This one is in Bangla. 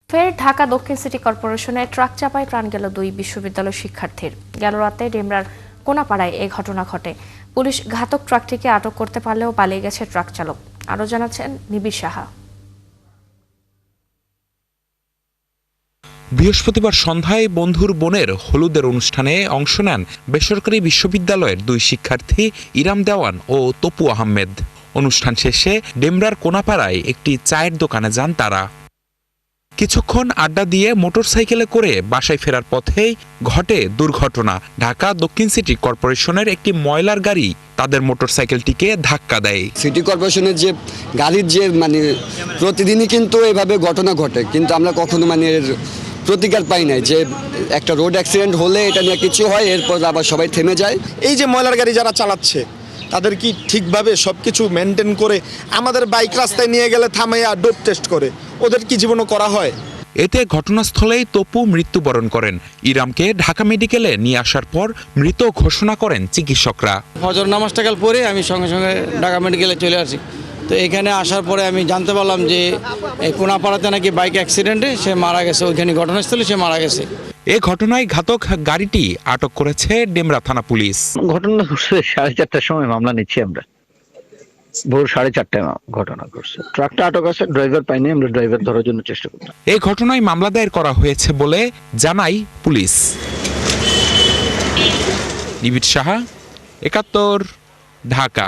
ফের ঢাকা দক্ষিণ সিটি কর্পোরেশনে ট্রাক চাপায় প্রাণ গেল 2 বিশ্ববিদ্যালয় শিক্ষার্থীর। গেল রাতে ডেমরার কোনাপাড়ায় এই ঘটনা ঘটে। পুলিশ ঘাতক ট্রাকটিকে আটক করতে পারলেও পালিয়ে গেছে ট্রাক চালক। আরো জানাচ্ছেন নিবিড় সাহা। বৃহস্পতিবার সন্ধ্যায় বন্ধুর বোনের হলুদের অনুষ্ঠানে অংশ নেন বেসরকারি বিশ্ববিদ্যালয়ের 2 শিক্ষার্থী ইরাম দেওয়ান ও তপু আহমেদ। অনুষ্ঠান শেষে ডেমরার কোনাপাড়ায় একটি চায়ের দোকানে যান তারা। কিছুক্ষণ আড্ডা দিয়ে মোটরসাইকেলে করে বাসায় ফেরার পথেই ঘটে দুর্ঘটনা। ঢাকা দক্ষিণ সিটি কর্পোরেশনের একটি ময়লার গাড়ি তাদের মোটরসাইকেলটিকে ধাক্কা দেয়। সিটি কর্পোরেশনের যে গাড়ির যে প্রতিদিনই কিন্তু এভাবে ঘটনা ঘটে, কিন্তু আমরা কখনো এর প্রতিকার পাই নাই যে একটা রোড অ্যাক্সিডেন্ট হলে এটা নিয়ে কিছু হয়, এরপর আবার সবাই থেমে যায়। এই যে ময়লার গাড়ি যারা চালাচ্ছে তাদের কি ঠিকভাবে সবকিছু মেনটেন করে আমাদের বাইক রাস্তায় নিয়ে গেলে থামাইয়া ডোপ টেস্ট করে, ওদের কি জীবনও করা হয়? এতে ঘটনাস্থলেই তপু মৃত্যুবরণ করেন। ইরামকে ঢাকা মেডিকেলে নিয়ে আসার পর মৃত ঘোষণা করেন চিকিৎসকরা। ফজর নামাজটা কাল পরে আমি সঙ্গে সঙ্গে ঢাকা মেডিকেলে চলে আসি। তো এখানে আসার পরে আমি জানতে পারলাম যে এই কোনাপাড়াতে নাকি বাইক অ্যাক্সিডেন্টে সে মারা গেছে, ওইখানে ঘটনাস্থলে সে মারা গেছে। এ ঘটনায় ঘাতক গাড়িটি আটক করেছে ডেমরা থানা পুলিশ। ঘটনা ঘটছে 4:30টার সময় মামলা নিচ্ছি আমরা। ভোর 4:30টায় ঘটনা ঘটছে। ট্রাকটা আটক আছে, ড্রাইভার পাইনি, আমরা ড্রাইভার ধরার জন্য চেষ্টা করছি। এই ঘটনায় মামলা দায়ের করা হয়েছে বলে জানায় পুলিশ। নিবিড় সাহা, 71, ঢাকা।